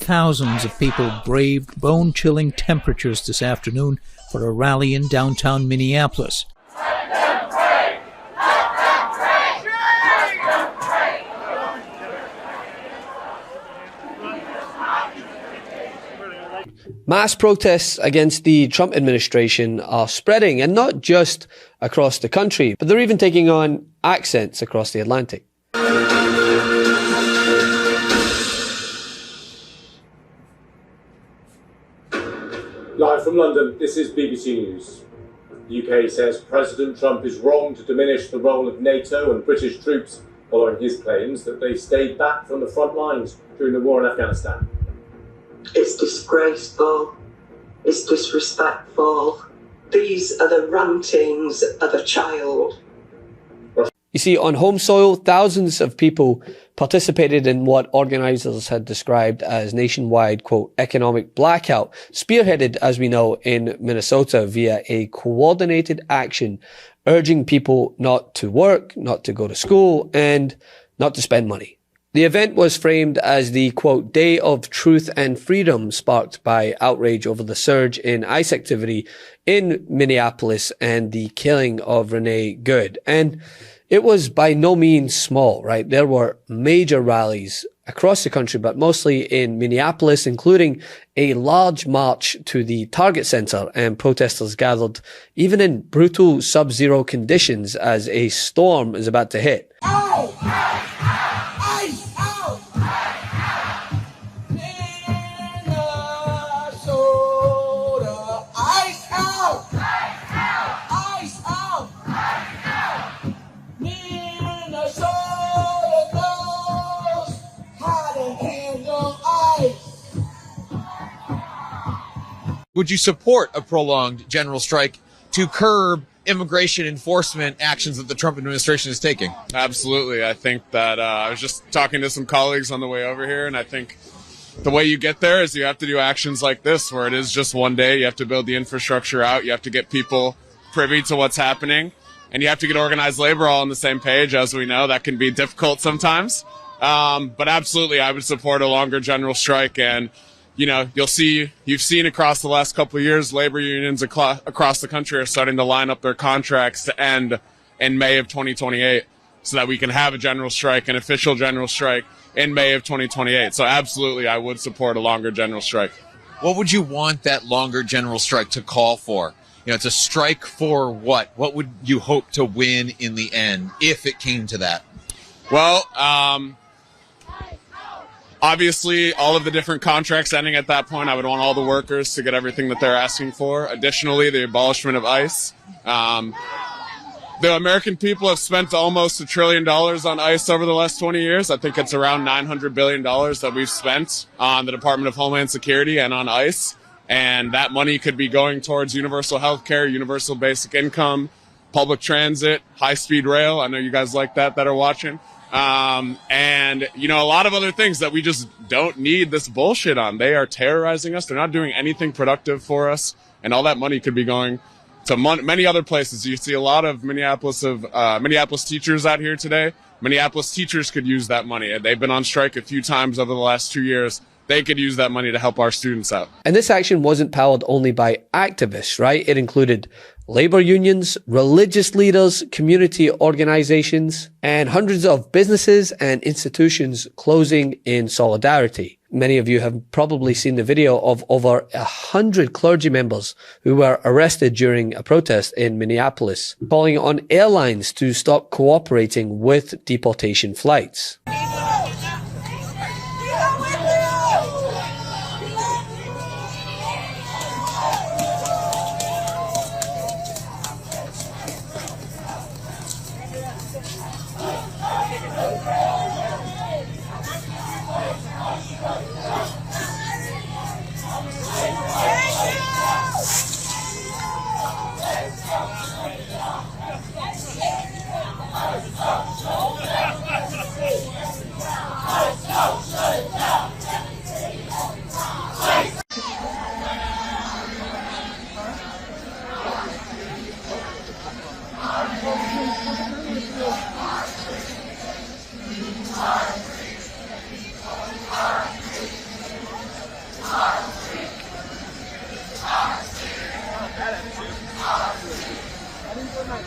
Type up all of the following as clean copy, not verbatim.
Thousands of people braved bone-chilling temperatures this afternoon for a rally in downtown Minneapolis. Mass protests against the Trump administration are spreading, and not just across the country, but they're even taking on accents across the Atlantic. Live from London, this is BBC News. The UK says President Trump is wrong to diminish the role of NATO and British troops following his claims that they stayed back from the front lines during the war in Afghanistan. It's disgraceful, it's disrespectful. These are the rantings of a child. You see, on home soil, thousands of people participated in what organizers had described as nationwide, quote, economic blackout, spearheaded, as we know, in Minnesota via a coordinated action urging people not to work, not to go to school, and not to spend money. The event was framed as the, quote, Day of Truth and Freedom, sparked by outrage over the surge in ICE activity in Minneapolis and the killing of Renee Good. And it was by no means small, right? There were major rallies across the country, but mostly in Minneapolis, including a large march to the Target Center, and protesters gathered even in brutal sub-zero conditions as a storm is about to hit. Would you support a prolonged general strike to curb immigration enforcement actions that the Trump administration is taking? Absolutely. I think that I was just talking to some colleagues on the way over here, and I think the way you get there is you have to do actions like this, where it is just one day. You have to build the infrastructure out. You have to get people privy to what's happening, and you have to get organized labor all on the same page. As we know, that can be difficult sometimes. But absolutely, I would support a longer general strike. And you know, you've seen across the last couple of years, labor unions across the country are starting to line up their contracts to end in May of 2028 so that we can have a general strike, an official general strike in May of 2028. So absolutely, I would support a longer general strike. What would you want that longer general strike to call for? You know, it's a strike for what? What would you hope to win in the end if it came to that? Well, obviously, all of the different contracts ending at that point, I would want all the workers to get everything that they're asking for. Additionally, the abolishment of ICE. The American people have spent almost $1 trillion on ICE over the last 20 years. I think it's around $900 billion that we've spent on the Department of Homeland Security and on ICE. And that money could be going towards universal health care, universal basic income, public transit, high-speed rail. I know you guys like that are watching. And, you know, a lot of other things that we just don't need this bullshit on. They are terrorizing us. They're not doing anything productive for us. And all that money could be going to many other places. You see a lot of Minneapolis teachers out here today. Minneapolis teachers could use that money. They've been on strike a few times over the last 2 years. They could use that money to help our students out. And this action wasn't powered only by activists, right? It included labor unions, religious leaders, community organizations, and hundreds of businesses and institutions closing in solidarity. Many of you have probably seen the video of over 100 clergy members who were arrested during a protest in Minneapolis, calling on airlines to stop cooperating with deportation flights.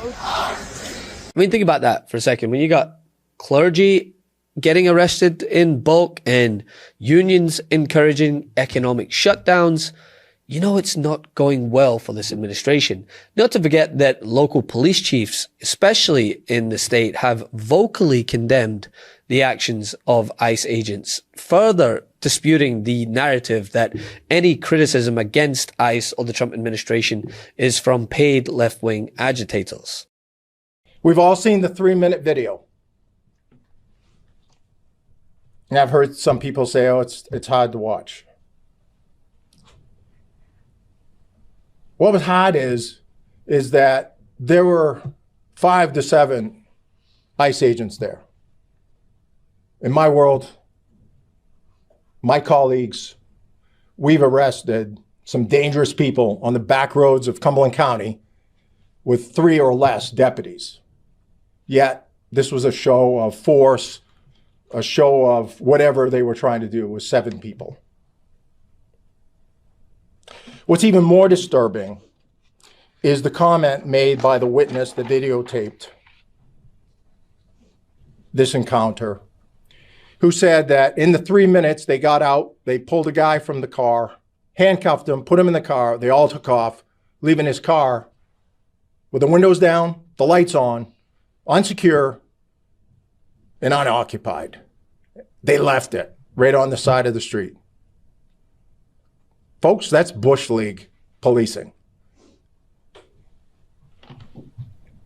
I mean, think about that for a second. When you got clergy getting arrested in bulk and unions encouraging economic shutdowns, you know it's not going well for this administration. Not to forget that local police chiefs, especially in the state, have vocally condemned the actions of ICE agents, further disputing the narrative that any criticism against ICE or the Trump administration is from paid left-wing agitators. We've all seen the 3-minute video. And I've heard some people say, oh, it's hard to watch. What was hard is that there were 5 to 7 ICE agents there. In my world, my colleagues, we've arrested some dangerous people on the back roads of Cumberland County with 3 or less deputies. Yet, this was a show of force, a show of whatever they were trying to do with 7 people. What's even more disturbing is the comment made by the witness that videotaped this encounter, who said that in the 3 minutes they got out, they pulled a guy from the car, handcuffed him, put him in the car, they all took off, leaving his car with the windows down, the lights on, unsecure, and unoccupied. They left it right on the side of the street. Folks, that's Bush League policing.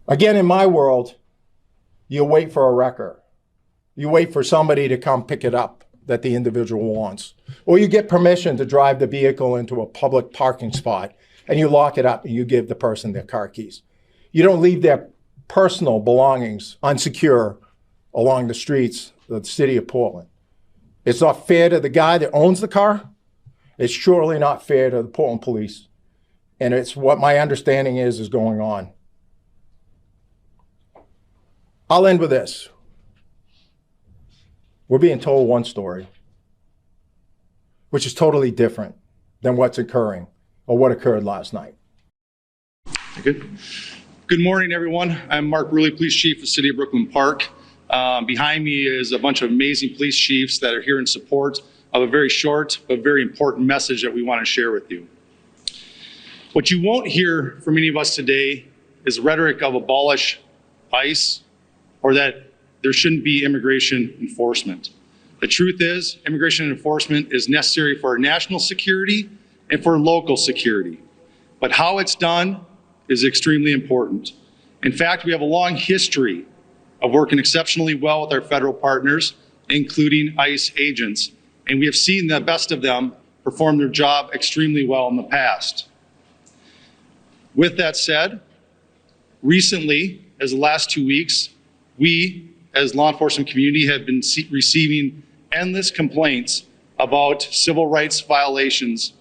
Again, in my world, you wait for a wrecker. You wait for somebody to come pick it up that the individual wants. Or you get permission to drive the vehicle into a public parking spot and you lock it up and you give the person their car keys. You don't leave their personal belongings unsecure along the streets of the city of Portland. It's not fair to the guy that owns the car. It's surely not fair to the Portland police. And it's what my understanding is going on. I'll end with this. We're being told one story, which is totally different than what's occurring or what occurred last night. Good morning, everyone. I'm Mark Ruley, Police Chief of the City of Brooklyn Park. Behind me is a bunch of amazing police chiefs that are here in support of a very short but very important message that we want to share with you. What you won't hear from any of us today is rhetoric of abolish ICE or that there shouldn't be immigration enforcement. The truth is, immigration enforcement is necessary for our national security and for local security. But how it's done is extremely important. In fact, we have a long history of working exceptionally well with our federal partners, including ICE agents, and we have seen the best of them perform their job extremely well in the past. With that said, recently, as the last 2 weeks, we, as law enforcement community, have been receiving endless complaints about civil rights violations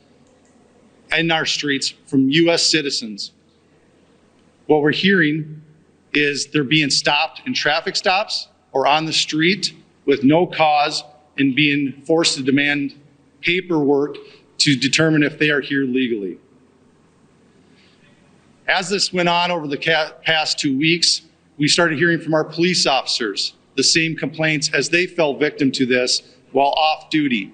in our streets from U.S. citizens. What we're hearing is they're being stopped in traffic stops or on the street with no cause and being forced to demand paperwork to determine if they are here legally. As this went on over the past 2 weeks, we started hearing from our police officers the same complaints as they fell victim to this while off duty.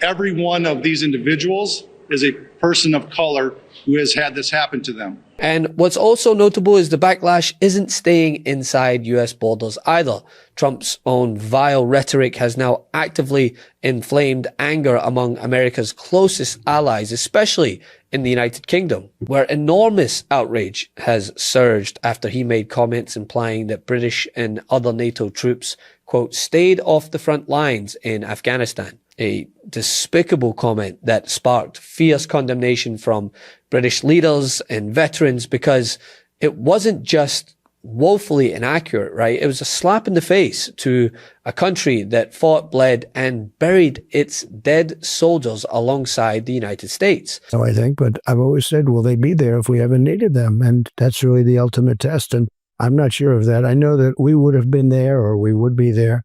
Every one of these individuals is a person of color who has had this happen to them. And what's also notable is the backlash isn't staying inside US borders either. Trump's own vile rhetoric has now actively inflamed anger among America's closest allies, especially in the United Kingdom, where enormous outrage has surged after he made comments implying that British and other NATO troops, quote, stayed off the front lines in Afghanistan. A despicable comment that sparked fierce condemnation from British leaders and veterans because it wasn't just woefully inaccurate, right? It was a slap in the face to a country that fought, bled, and buried its dead soldiers alongside the United States. So I think, but I've always said, will they be there if we ever needed them? And that's really the ultimate test. And I'm not sure of that. I know that we would have been there or we would be there.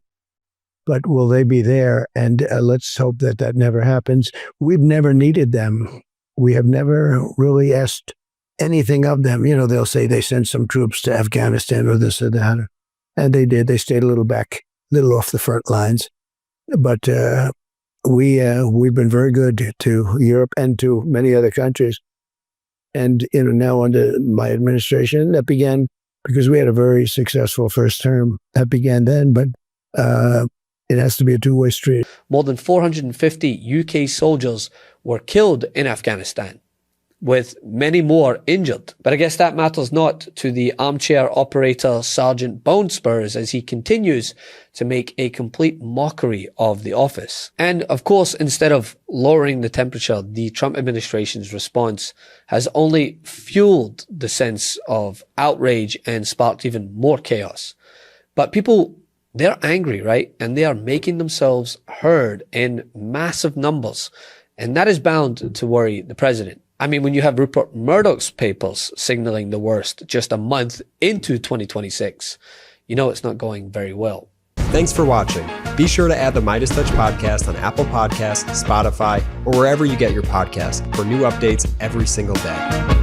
But will they be there? And let's hope that that never happens. We've never needed them. We have never really asked anything of them. They'll say they sent some troops to Afghanistan or this or that. And they did. They stayed a little off the front lines. But we've been very good to Europe and to many other countries. And now under my administration, that began because we had a very successful first term. That began then, but it has to be a two-way street. More than 450 UK soldiers were killed in Afghanistan, with many more injured. But I guess that matters not to the armchair operator Sergeant Bonespurs, as he continues to make a complete mockery of the office. And of course, instead of lowering the temperature, the Trump administration's response has only fueled the sense of outrage and sparked even more chaos. But people, they're angry, right? And they are making themselves heard in massive numbers. And that is bound to worry the president. I mean, when you have Rupert Murdoch's papers signaling the worst just a month into 2026, it's not going very well. Thanks for watching. Be sure to add the MeidasTouch podcast on Apple Podcasts, Spotify, or wherever you get your podcasts for new updates every single day.